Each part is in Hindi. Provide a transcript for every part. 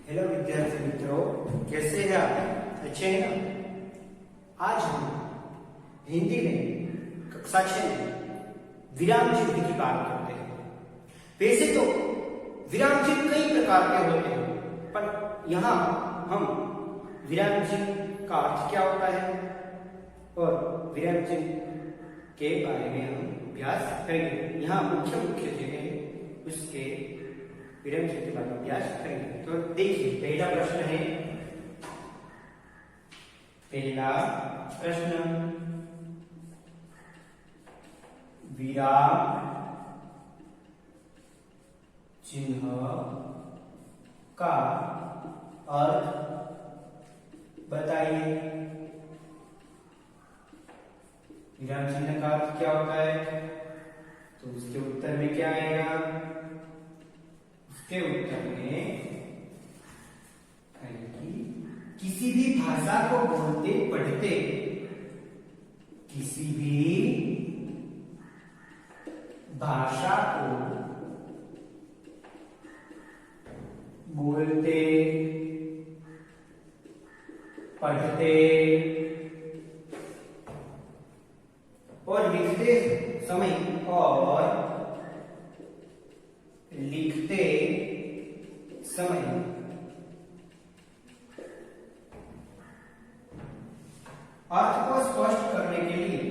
हेलो विद्यार्थी मित्रों, कैसे हैं आप? अच्छे हैं ना? आज हम हिंदी में कक्षा 6 में विराम चिन्ह की बात करते हैं। वैसे तो विराम चिन्ह कई प्रकार के होते हैं, पर यहाँ हम विराम चिन्ह का अर्थ क्या होता है और विराम चिन्ह के बारे में हम अभ्यास करेंगे। यहाँ मुख्य जो है उसके विराम चिन्ह के बाद अभ्यास करेंगे। तो देखिए, पहला प्रश्न है, पहला प्रश्न, विराम चिन्ह का अर्थ बताइए। विराम चिन्ह का अर्थ क्या होता है? तो उसके उत्तर में क्या आएगा? उसके उत्तर में किसी भी भाषा को बोलते पढ़ते, किसी भी भाषा को बोलते पढ़ते और लिखते समय अर्थ को स्पष्ट करने के लिए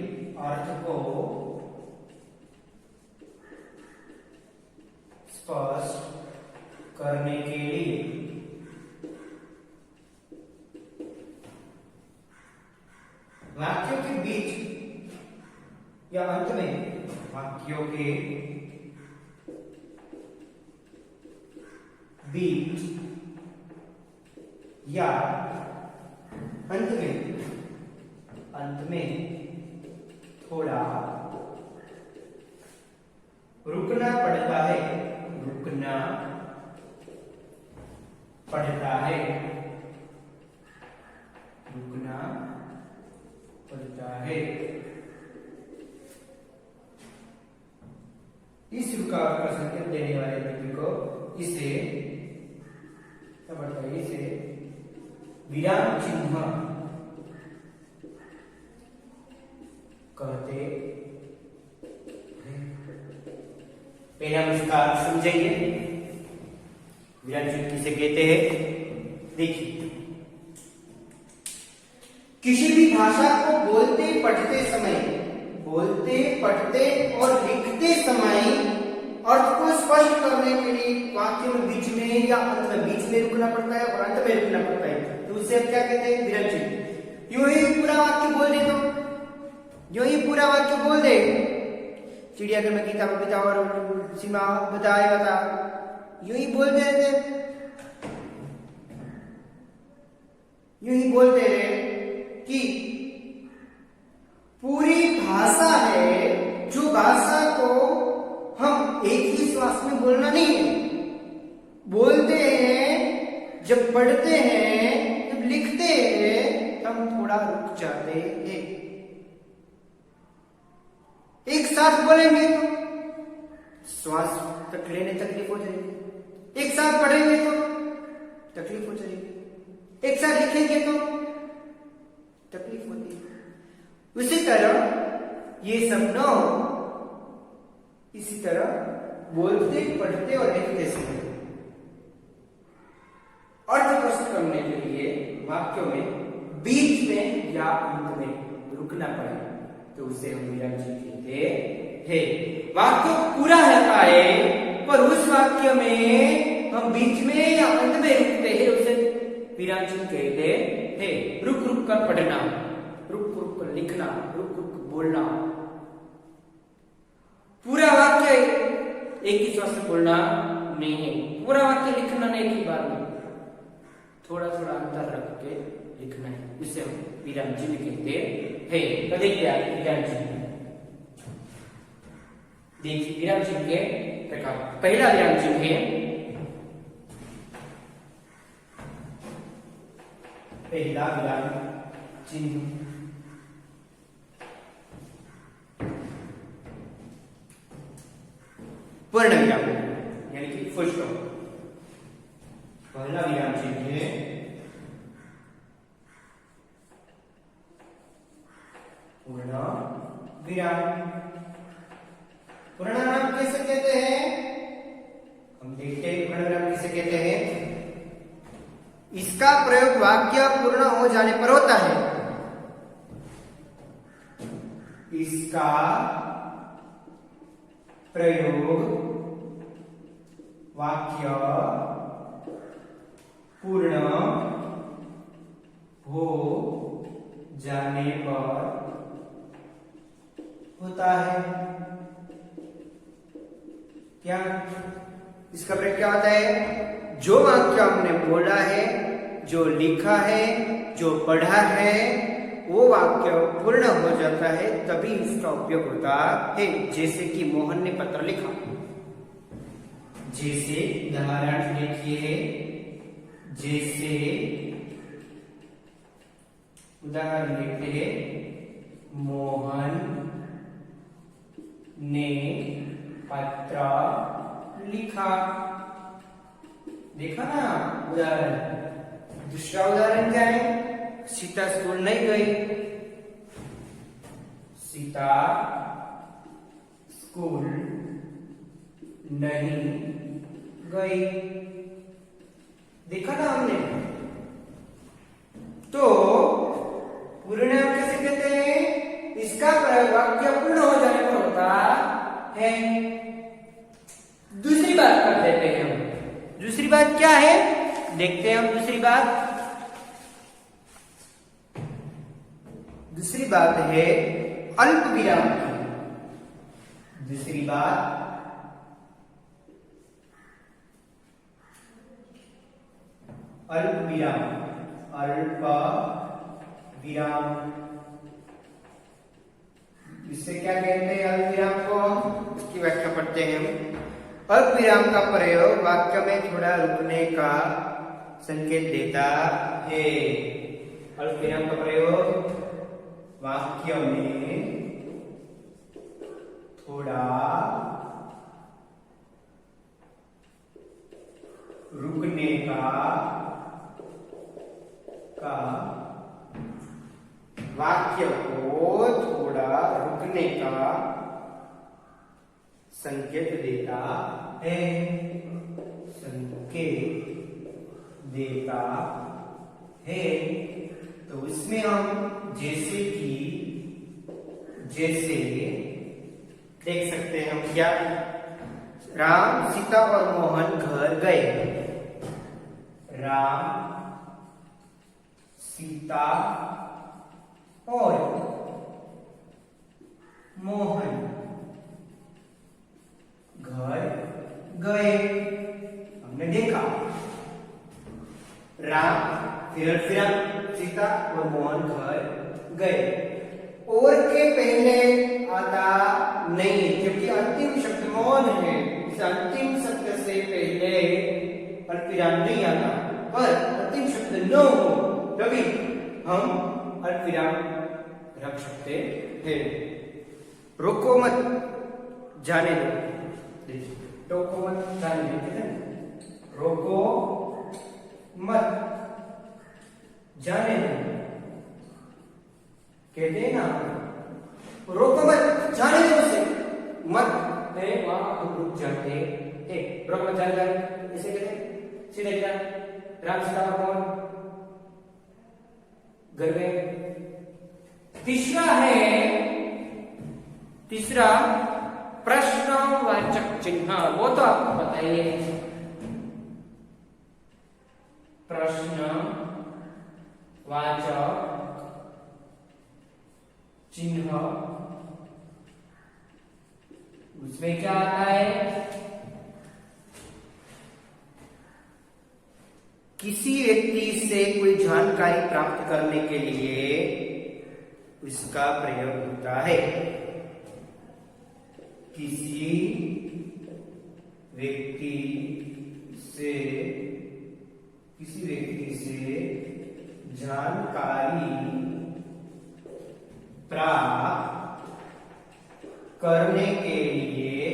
वाक्यों के बीच या अंत में, वाक्यों के बीच या अंत में थोड़ा रुकना पड़ता है। इस रुकावट का संकेत देने वाले व्यक्ति को इसे विराम चिन्ह कहते हैं। पहला विस्तार समझेंगे, विराम चिन्ह किसे कहते हैं। देखिए, किसी भी भाषा को बोलते पढ़ते और लिखते समय अर्थ को स्पष्ट करने के लिए वाक्य में बीच में या अंत में, बीच में रुकना पड़ता है और अंत में रुकना पड़ता है। तो उसे हम क्या कहते हैं? विराम चिन्ह। यूं ही पूरा वाक्य बोल दे, चिड़ियाघर में गीता बबीता और सीमा बता, यूं ही बोलते रहे कि पूरी भाषा है, जो भाषा को हम एक ही श्वास में बोलना नहीं है, बोलते हैं, जब पढ़ते हैं, जब लिखते हैं, हम थोड़ा रुक जाते हैं। एक साथ बोलेंगे तो श्वास तक लेने तकलीफ हो जाएगी, एक साथ पढ़ेंगे तो तकलीफ हो जाएगी, एक साथ लिखेंगे तो तकलीफ होती है। उसी तरह ये सब न हो, इसी तरह बोलते पढ़ते और लिखते समय अर्थ स्पष्ट करने के लिए वाक्यों में बीच में या अंत में रुकना पड़े, तो उसे हम विराम चिन्ह कहते हैं। वाक्य पूरा होता है पर उस वाक्य में हम बीच में या अंत में रुकते हैं, उसे विराम चिन्ह कहते हैं। रुक कर पढ़ना, रुक कर लिखना, रुक कर बोलना। पूरा वाक्य एक ही श्वास से बोलना नहीं है, पूरा वाक्य लिखना नहीं एक ही बार में, थोड़ा अंतर रख के लिखना है, उसे हम विराम चिन्ह कहते हैं। तो देखिए विराम चिन्ह, देखिए विराम चिन्ह के प्रकार। पहला विराम चिन्ह है, पहला विराम चिन्ह पूर्ण विराम, यानी कि फुल स्टॉप। पहला विराम चिन्ह पूर्ण विराम। पूर्ण विराम कैसे कहते हैं, हम देखते हैं पूर्ण विराम किसे कहते हैं। इसका प्रयोग वाक्य पूर्ण हो जाने पर होता है। इसका प्रयोग वाक्य पूर्ण हो जाने पर होता है। क्या इसका प्रयोग क्या होता है, जो वाक्य हमने बोला है, जो लिखा है, जो पढ़ा है, वो वाक्य पूर्ण हो जाता है तभी इसका उपयोग होता है। जैसे कि मोहन ने पत्र लिखा, जैसे उदाहरण देखिए, जैसे उदाहरण देखते हैं, मोहन ने पत्र लिखा। देखा ना उदाहरण। दूसरा उदाहरण क्या है, सीता स्कूल नहीं गई। सीता स्कूल नहीं गई। देखा ना हमने। तो पूर्ण कैसे कहते हैं, इसका प्रयोग वाक्य पूर्ण हो जाने पर होता है। दूसरी बात कर देते हैं हम। दूसरी बात क्या है, देखते हैं हम दूसरी बात। दूसरी बात है अल्प विराम की। दूसरी बात अल्प विराम। अल्प विराम इससे क्या कहते हैं, अल्प विराम को हम इसकी व्याख्या पढ़ते हैं हम। अल्प विराम का प्रयोग वाक्य में थोड़ा रुकने का संकेत देता है। अल्प विराम का प्रयोग वाक्य में थोड़ा रुकने का वाक्य को थोड़ा रुकने का संकेत देता है। संकेत देता है। तो इसमें हम जैसे देख सकते हैं हम क्या, राम, सीता और मोहन घर गए। राम, सीता और मोहन घर गए। हमने देखा राम, फिर सीता और मोहन घर गए। और के पहले आता नहीं, क्योंकि अंतिम शब्द मोहन है। इस अंतिम शब्द से पहले अल्पविराम नहीं आता, पर अंतिम शब्द न हो तभी हम अल्पविराम रख सकते हैं। रोको मत, जाने दो। टोको मत, जाने दो। रोको मत, जाने दो। कहते हैं ना, रोको मत, जाने दो उसे। मत है वहां हम रुक जाते हैं। रोको मत, जाने दो, इसे कहते हैं। सीधे क्या, राम, सीता और मोहन घर में। तीसरा प्रश्नवाचक चिन्ह, वो तो आपको पता ही है। प्रश्नवाचक चिन्ह, उसमें क्या आता है, किसी व्यक्ति से कोई जानकारी प्राप्त करने के लिए इसका प्रयोग होता है। किसी व्यक्ति से जानकारी प्राप्त करने के लिए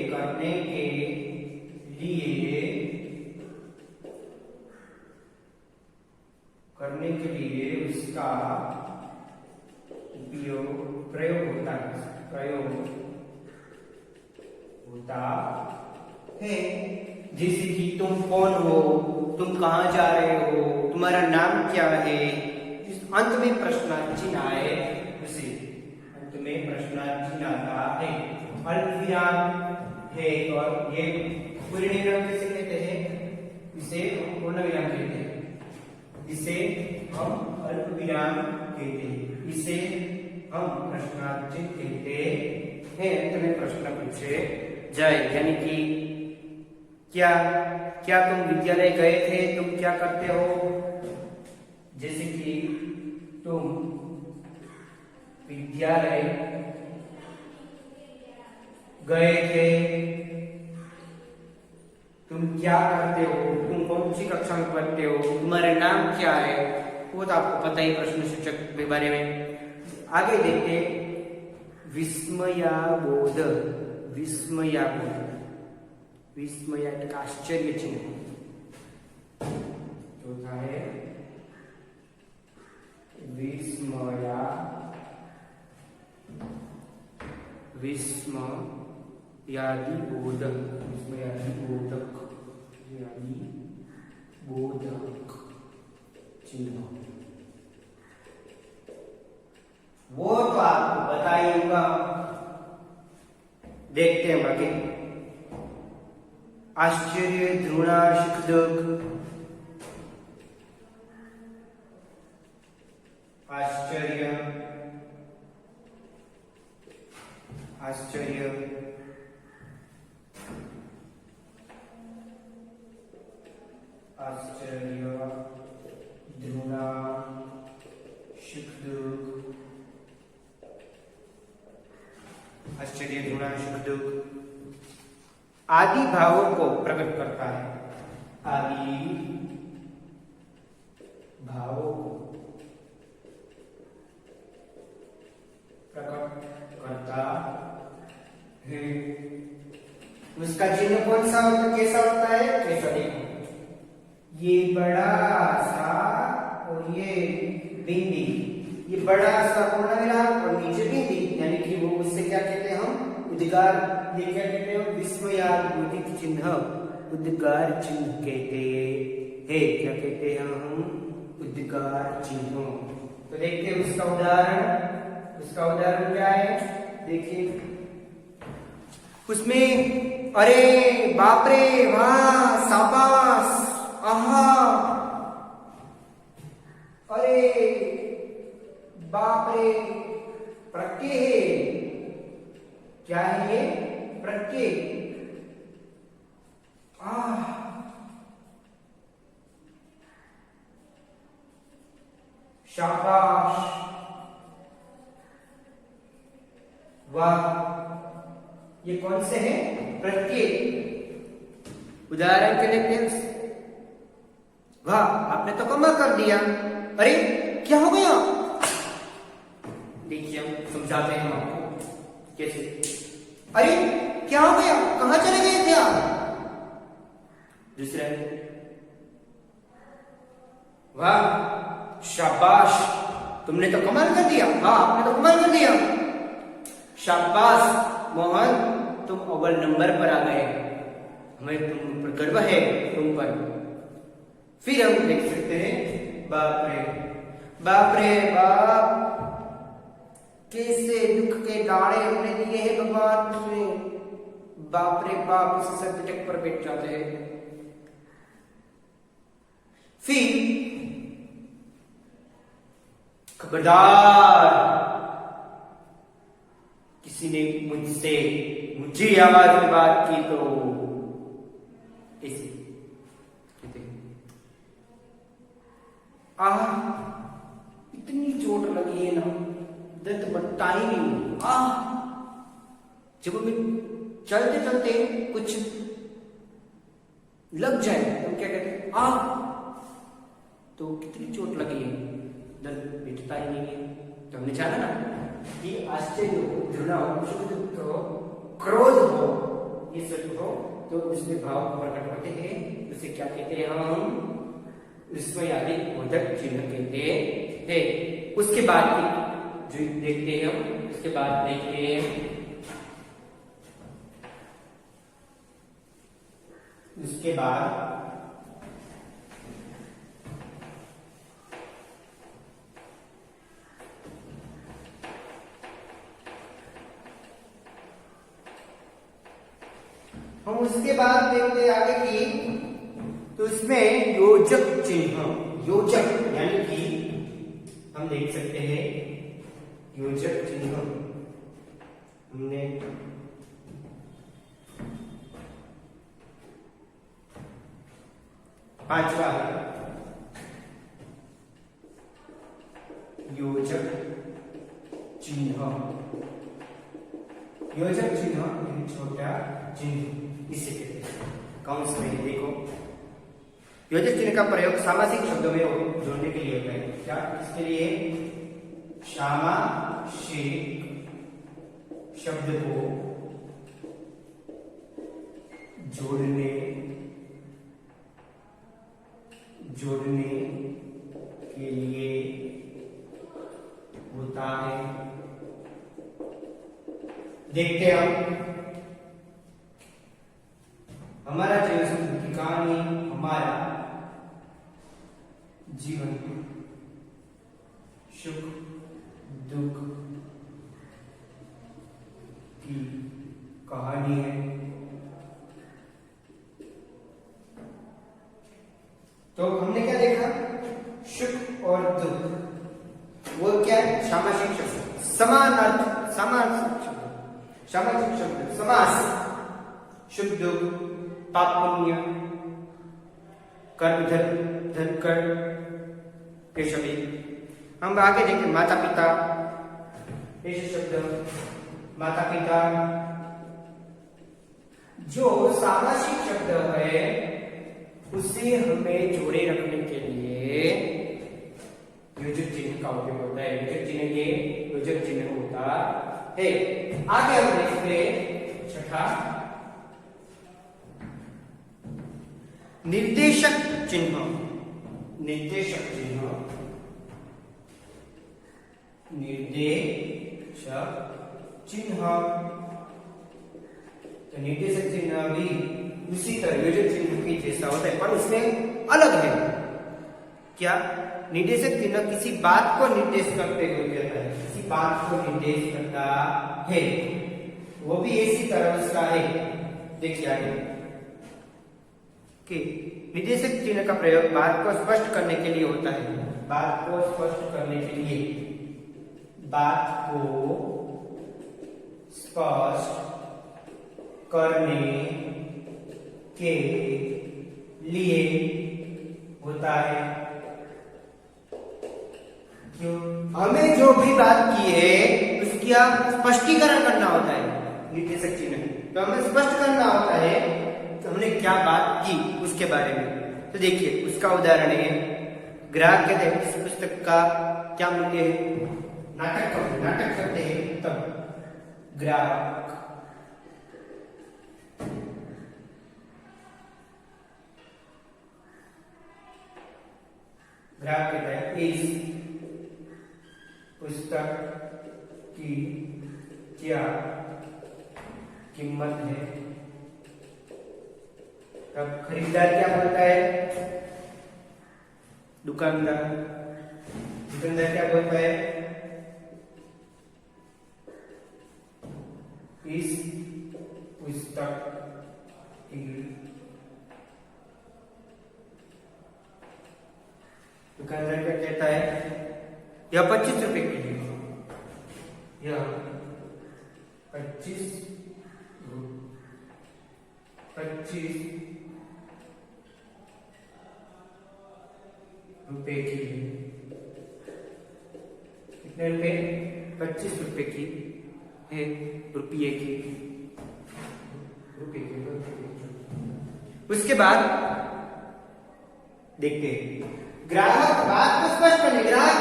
इसका प्रयोग होता है। जैसे कि तुम कौन हो, तुम कहाँ जा रहे हो, तुम्हारा नाम क्या है। इस अंत में प्रश्नार्थ चिन्ह आए, उसे अंत में प्रश्नार्थ चिन्ह आता है। अल्प विराम है और ये पूर्ण विराम किसे कहते हैं? इसे पूर्ण विराम कहते हैं। इसे हम अल्प विराम कहते हैं। इसे हम प्रश्नार्थ चिन्ह कहते हैं। अंत में प्रश्न पूछे जाए, यानी कि क्या क्या तुम विद्यालय गए थे, तुम क्या करते हो। जैसे कि तुम विद्यालय गए थे, तुम क्या करते हो, तुम कौन सी कक्षा में पढ़ते हो, तुम्हारा नाम क्या है, वो तो आपको पता ही प्रश्न सूचक के बारे में। आगे देखते विस्मयाबोध। विस्मयाबोध, विस्मय एक आश्चर्य चिन्ह। चौथा है विस्मया, विस्मयादिबोधक, विस्मयादिबोधक, बोधक चिन्ह। वो तो आपको बता ही होगा। देखते हैं आगे। आश्चर्य, ध्रुणाशिखदक, आश्चर्य, आश्चर्य, आश्चर्य, ध्रुणा, शिखदक, आश्चर्य, ध्रुणा, शिखदक आदि भावों को प्रकट करता है। आदि भावों को प्रकट करता है। उसका चिन्ह कौन सा होता, कैसा होता है? कैसा? देखो, ये बड़ा सा और ये बिंदी, ये बड़ा सा पूर्ण विराम और नीचे बिंदी, यानी कि वो उससे क्या कहते हैं हम? उद्गार। ये क्या कहते हैं? विस्मयादिबोधिक चिन्ह, उद्गार चिन्ह कहते हैं। क्या कहते हैं हम? उद्गार चिन्ह। तो देखते हैं उसका उदाहरण। उसका उदाहरण क्या है? देखिए उसमें अरे बाप रे, वाह, शाबाश, आहा, अरे बाप रे, प्रत्यय है। क्या है ये? प्रत्यय। शाबाश, वाह, ये कौन से हैं? प्रत्यय। उदाहरण के लिए वाह, आपने तो कमाल कर दिया। अरे क्या हो गया? देखिए हम समझाते हैं आपको कैसे। अरे क्या हो गया, कहां चले गए थे आप? दूसरा, वाह, शाबाश, तुमने तो कमाल कर दिया। हाँ, आपने तो कमाल कर दिया। शाबाश मोहन, तुम अव्वल नंबर पर आ गए, हमें तुम पर गर्व है, तुम पर। फिर हम देख सकते हैं बाप रे, बाप रे बाप, कैसे दुख के दाड़े हमने दिए हैं भगवान उसमें। बाप रे बाप, इस सर्टिफिकेट पर बैठ जाते हैं। फिर खबरदार, किसी ने मुझे आवाज में बात की तो ऐसे इतनी चोट लगी है ना, दर्द बढ़ता ही नहीं। जब हमें चलते चलते कुछ लग जाए तो क्या कहते हैं? तो कितनी चोट लगी है, दर्द मिटता ही नहीं है। तो हमने जाना ना कि आश्चर्य हो, घृणा हो, सुख दुख हो, क्रोध हो, ये सब हो, तो उसमें भाव प्रकट होते हैं। उसे क्या कहते हैं हम? विस्मयादिबोधक चिन्ह कहते हैं। है। उसके बाद जो देखते हैं हम, उसके बाद देखते हैं, उसके बाद हम उसके बाद देखते हैं आगे की, तो इसमें योजक चिन्ह, योजक यानी कि हम देख सकते हैं योजक चिन्ह हमने पांचवा है योजक चिन्ह। योजक चिन्ह छोटा चिन्ह इसे कहते हैं। काउंस में देखो, योजक चिन्ह का प्रयोग सामासिक शब्दों में जोड़ने के लिए होता है। क्या? इसके लिए सामासिक शब्द को जोड़ने के लिए होता है। देखते हैं हम, हमारा जीवन सुख की कहानी, हमारा जीवन सुख दुख की कहानी है। तो हमने क्या देखा? सुख और दुख वो क्या है? सामासिक शब्द, समान अर्थ, सामासिक शब्द, सामासिक शब्द, समास, सुख दुख, पाप पुण्य, कर्म धर्म कर, ये सभी। हम आगे देखें माता पिता, ऐसे शब्द, माता पिता जो सामासिक शब्द है उसे हमें जोड़े रखने के लिए योजक चिन्ह का उपयोग होता है। योजक चिन्ह ये योजक चिन्ह होता है। आगे हम देखते हैं छठा, निर्देशक चिन्ह। निर्देशक चिन्ह, निर्देशक चिन्ह, तो निर्देशक चिन्ह भी उसी तरह योजक चिन्ह की जैसा होता है, पर उसमें अलग है। क्या? निर्देशक चिन्ह किसी बात को निर्देश करते हुए कहता है, किसी बात को निर्देश करता है, वो भी इसी तरह उसका है। देखिए आगे कि निर्देशक चिन्ह का प्रयोग बात को स्पष्ट करने के लिए होता है। बात को स्पष्ट करने के लिए, बात को स्पष्ट करने के लिए होता है। क्यों? हमें जो भी बात की है उसका स्पष्टीकरण करना होता है निर्देशक चिन्ह। तो हमें स्पष्ट करना होता है तो हमने क्या बात की उसके बारे में। तो देखिए उसका उदाहरण है, ग्राहक कहते हैं इस पुस्तक का क्या मूल्य है? नाटक करते हैं तब ग्राहक कहता है इस पुस्तक की क्या कीमत है? तब खरीदार क्या बोलता है? दुकानदार क्या बोलता है? इस पुस्तक की दुकानदार क्या कहता है? यह 25 रुपए की है, यह 25 रुपए की है। कितने रुपए? 25 रुपए की है, रुपये की, उसके बाद देखते हैं ग्राहक बात को स्पष्ट करने, ग्राहक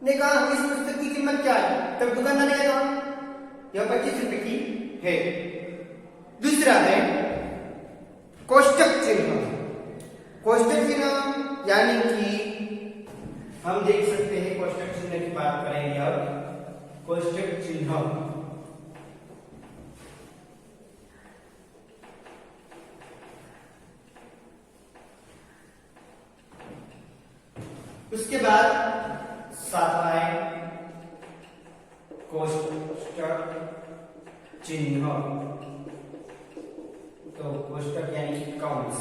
ने कहा इस पुस्तक की कीमत क्या है? तब दुकानदार ने कहा यह 25 रुपए की है। दूसरा है कोष्टक चिन्ह। कोष्टक चिन्ह यानी कि हम देख सकते हैं कोष्टक चिन्ह की बात करेंगे अब कोष्टक चिन्ह। उसके बाद सातवां है कोष्टक चिन्ह। तो कोष्टक यानी कि कौंस,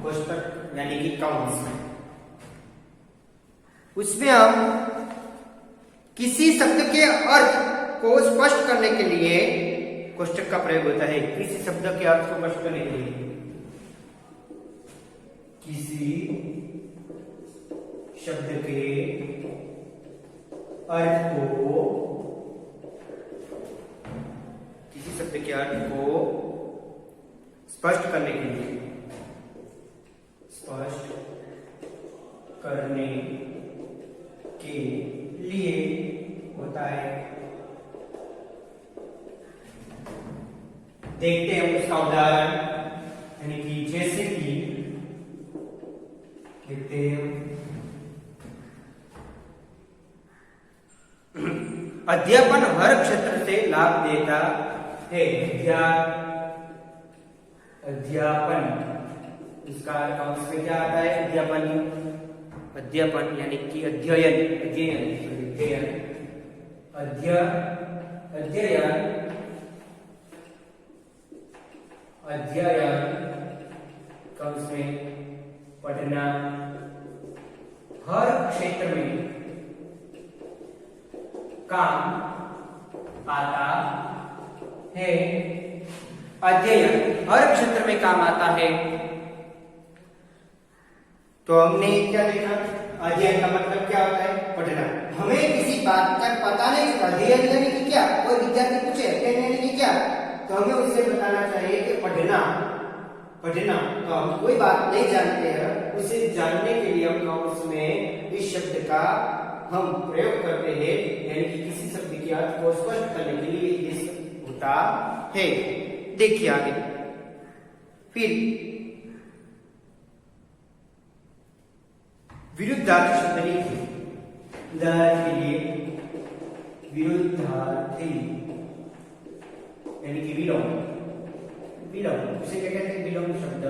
कोष्टक यानी कि कौंस, उसमें हम किसी शब्द के अर्थ को स्पष्ट करने के लिए कोष्टक का प्रयोग होता है। किसी शब्द के अर्थ को स्पष्ट करने के लिए किसी शब्द के अर्थ को, किसी शब्द के अर्थ को स्पष्ट करने के लिए, स्पष्ट करने के लिए होता है। देखते हैं उसका उदाहरण, यानी कि जैसे कि देखते हैं अध्यापन हर क्षेत्र से लाभ देता है। अध्यापन, इसका अर्थ में क्या आता है? अध्यापन, अध्यापन यानी कि अध्ययन, अध्ययन, अध्ययन कौंस में पढ़ना, हर क्षेत्र में काम आता है। अध्ययन हर क्षेत्र में काम आता है। तो हमने क्या देखा? अध्ययन का मतलब क्या होता है? पढ़ना। हमें किसी बात का पता नहीं चला, अध्ययन यानी कि क्या? कोई विद्यार्थी पूछे अध्ययन यानी कि क्या, तो हमें उससे बताना चाहिए कि पढ़ना। पढ़ना, तो हम कोई बात नहीं जानते हैं, उसे जानने के लिए हम कौंस में इस शब्द का हम प्रयोग करते हैं, यानी कि किसी शब्द के अर्थ को स्पष्ट करने के लिए ये होता है। देखिए आगे, फिर विरुद्धार्थी शब्द लिखिए। उदाहरण के लिए विरुद्धार्थी यानी कि विलोम, विलोम उसे क्या कहते हैं? विलोम शब्द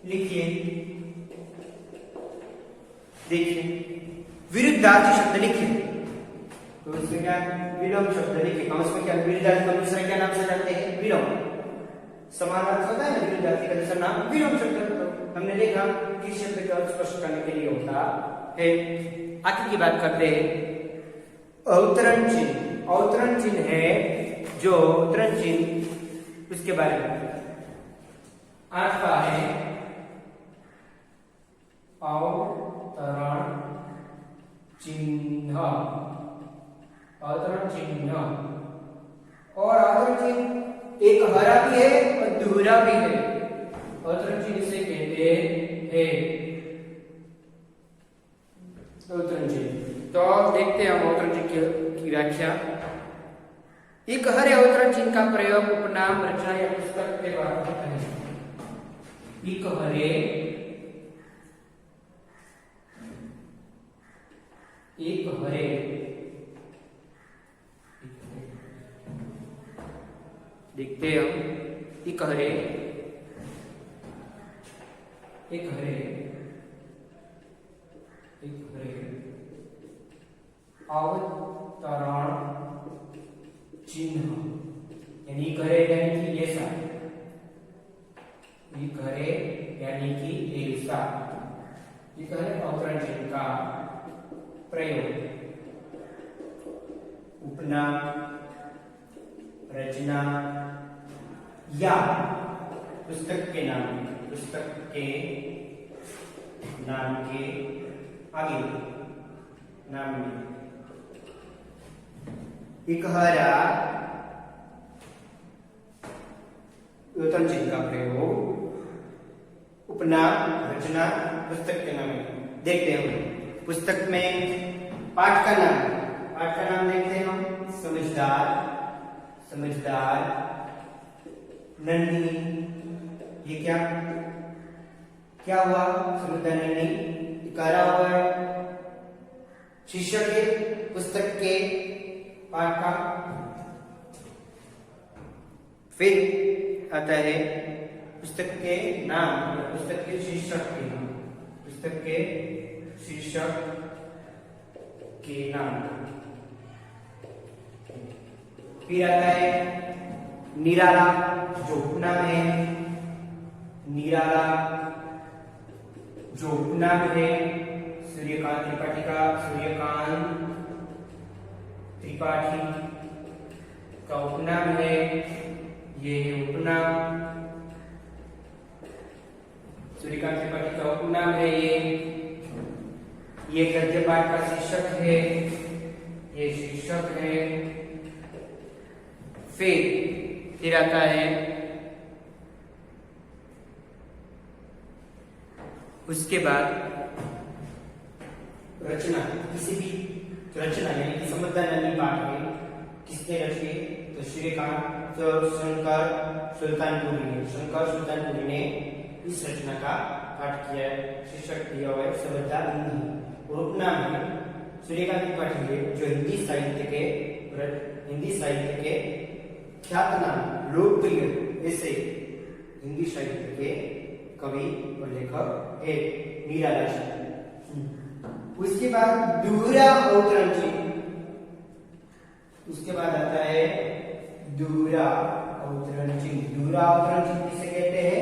लिखिए। देखिए विरुद्धार्थी शब्द लिखिए, तो उसमें क्या? विलोम शब्द लिखिए। कौन सा? क्या विरुद्धार्थी का दूसरा क्या नाम से जानते हैं? विलोम। समान अर्थ होता है ना, विरुद्धार्थी का दूसरा नाम विलोम शब्द। हमने देखा किस शब्द का अर्थ स्पष्ट करने के लिए होता है। आगे की बात करते हैं अवतरण चिन्ह। अवतरण चिन्ह है जो अवतरण चिन्ह, उसके बारे में आठवां है अवतरण चिन्ह। अवतरण चिन्ह, और अवतरण चिन्ह एक हरा भी है और दूहरा भी है। अवतरण चिन्ह से कहते हैं अवतरण चिन्ह। तो देखते हैं हम अवतरण चिन्ह की व्याख्या। एक हरे अवतरण चिन्ह का प्रयोग उपनाम, रचना या पुस्तक के द्वारा होता है। एक हरे, एक हरे, देखते हैं हम एक हरे, एक हरे, एक हरे अवतरण चिन्ह, यानी करे यानी कि ऐसा, ये करे यानी कि ऐसा, ये करे अवतरण चिन्ह का प्रयोग उपनाम, रचना या पुस्तक के नाम, पुस्तक के नाम के आगे नाम में। एक हरा अवतरण चिन्ह का प्रयोग उपनाम, रचना, पुस्तक के नाम में। देखते हैं पुस्तक में पाठ का नाम, पाठ का नाम देखते हैं हम समझदार, समझदार, नन्ही, ये क्या क्या हुआ? समझदार नन्ही, करा हुआ है शीर्षक है पुस्तक के पाठ का। फिर आता है पुस्तक के नाम, पुस्तक के शीर्षक के नाम, पुस्तक के शीर्षक के नाम। फिर आता है निराला, जो उपनाम है, निराला जो उपनाम है। सूर्यकांत त्रिपाठी का सूर्यकांत त्रिपाठी का उपनाम है, ये उपनाम सूर्यकांत त्रिपाठी का उपनाम है। ये गद्य पाठ का शीर्षक है, ये शीर्षक है। फिर आता है उसके बाद रचना, किसी भी रचना यानी कि संबंधानी पाठ है किसने रची, तो सूर्यकांत शंकर सुल्तानपुरी ने, शंकर सुल्तानपुरी ने इस रचना का पाठ किया है। शीर्षक दिया हुआ है संबंधानी और उपनाम है सूर्यकांत त्रिपाठी है, जो हिंदी साहित्य के ख्यातनाम लोकप्रिय ऐसे हिंदी साहित्य के कवि और लेखक है निराला जी। उसके बाद दोहरा अवतरण चिन्ह, उसके बाद आता है दोहरा अवतरण चिन्ह। दोहरा अवतरण चिन्ह किसे कहते हैं,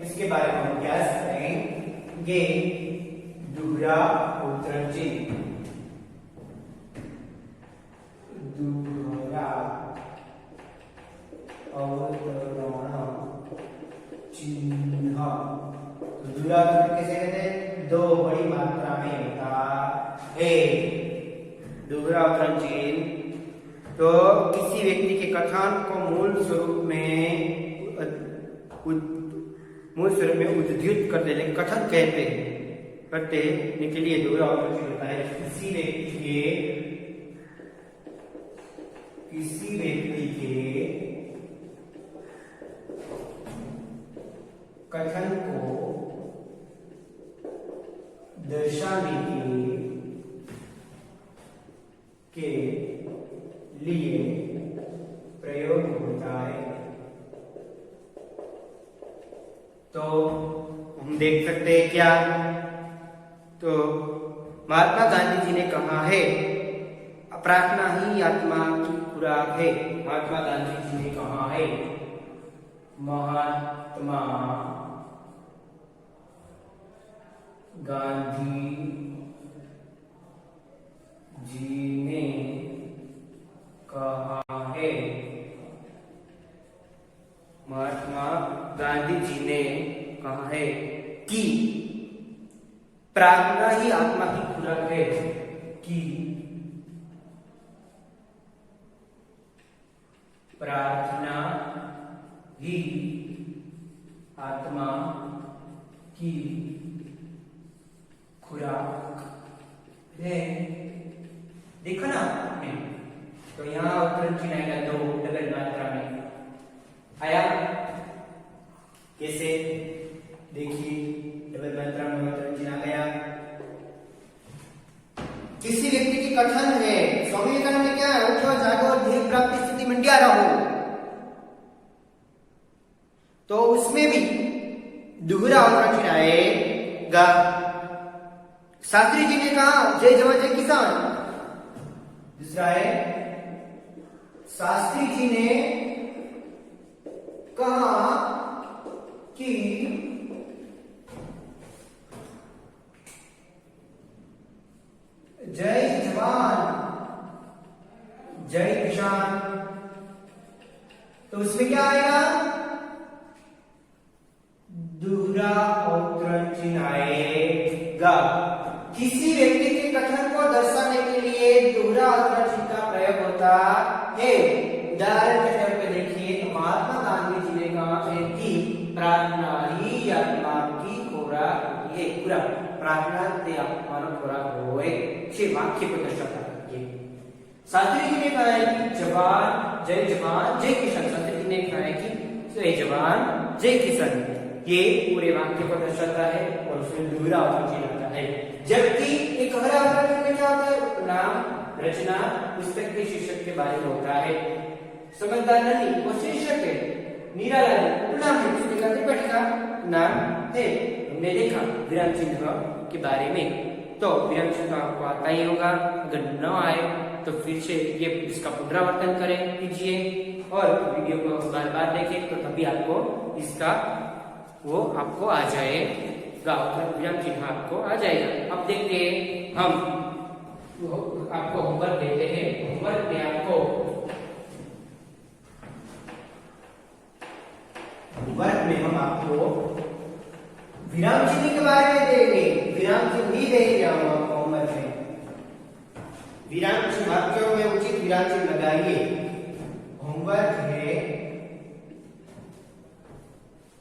उसके बारे में हम अभ्यास करेंगे। दोहरा अवतरण चिन्ह, दोहरा अवतरण चिन्ह। दोहरा अवतरण किसे कहते हैं, दो बड़ी मात्रा में होता है। दोहरा अवतरण चिन्ह तो किसी व्यक्ति के कथन को मूल स्वरूप में उद्धृत करते हैं, कथन कहते हैं, करते के लिए दोहरा अवतरण चिन्ह होता है। किसी व्यक्ति के कथन को दर्शाने के लिए प्रयोग होता है। तो हम देख सकते हैं क्या, तो महात्मा गांधी जी ने कहा है प्रार्थना ही आत्मा की खुराक है। महात्मा गांधी जी ने कहा है, महात्मा गांधी जी ने कहा है, महात्मा गांधी जी ने कहा है कि प्रार्थना ही आत्मा की खुराक है, कि प्रार्थना ही आत्मा की खुराक है। देखो ना आपने, तो यहाँ अवतरण चिन्ह आएगा दो डबल मात्रा में आया। कैसे देखिए, डबल मात्रा में अवतरण चिन्ह आ गया। किसी व्यक्ति की कथन है, स्वामी विवेकानंद ने क्या है, उठो जागो और ध्येय प्राप्ति स्थिति में क्या रहो, तो उसमें भी दोहरा अवतरण चिन्ह आएगा। शास्त्री जी ने कहा जय जवान जय किसान। दूसरा है शास्त्री जी ने कहा कि जय जवान जय किसान, तो उसमें क्या आएगा, दोहरा अवतरण चिन्ह आएगा। किसी व्यक्ति के कथन को दर्शाने के लिए दोहरा अवतरण चिन्ह का प्रयोग होता है। उदाहरण के तौर पर देखिए, तो महात्मा गांधी जी ने कहा है कि प्रार्थना ही आत्मा की खुराक होती है। पूरा प्रार्थना ते आत्मा खुराक होए छे वाक्य को दर्शाता है। शास्त्री जी ने कहा है कि जवान जय किसान। शास्त्री जी ने कहा है कि जय जवान जय किसान। ये पूरे वाक्य को दर्शाता है और उसमें दोहरावचन चिन्ह आता है। जबकि एक हरावचन चिन्ह क्या होता है? उपनाम, रचना, पुस्तक के शीर्षक के बारे में होता है। समझदार नहीं वो शीर्षक है, निराला उपनाम है, पुस्तिका की पट्टिका नाम है। हमने देखा विराम चिन्ह के बारे में, तो विराम चिन्ह आपको आता ही होगा। अगर न आए तो फिर से ये इसका पुनरावर्तन करें कीजिए और वीडियो को बार बार देखें, तो तभी आपको इसका वो आपको आ जाएगा, विराम चिन्ह आपको आ जाएगा। अब देखिए हम आपको होमवर्क देते हैं। होमवर्क में आपको हम आपको विराम चिन्ह के बारे में देंगे, विराम चिन्ह भी देंगे हम आपको होमवर्क में। विराम चिन्ह वाक्यों में उचित विराम चिन्ह लगाइए। होमवर्क है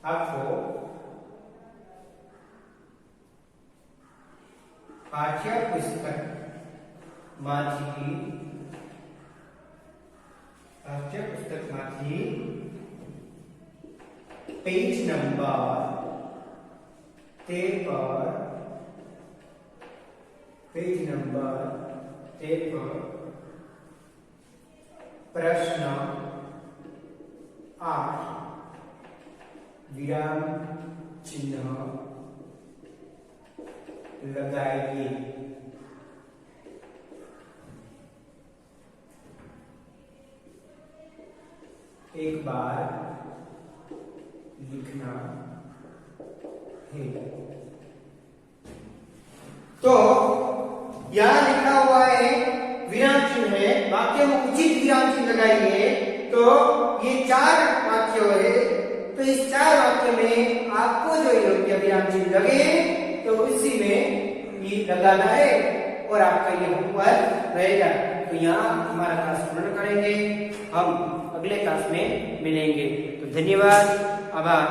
आपको पाठ्य पुस्तक माथी पेज नंबर 13 प्रश्न 8 विराम चिन्ह लगाइए। एक बार लिखना है। तो यहां लिखा हुआ है विराम चिन्ह है, वाक्य में उचित विराम चिन्ह लगाइए। तो ये 4 वाक्य है, तो इस 4 वाक्य में आपको जो योग्य विराम चिन्ह लगे तो उसी में ये लगाना है और आपका ये होमवर्क रहेगा। तो यहाँ हमारा क्लास पूर्ण करेंगे, हम अगले क्लास में मिलेंगे। तो धन्यवाद, आभार।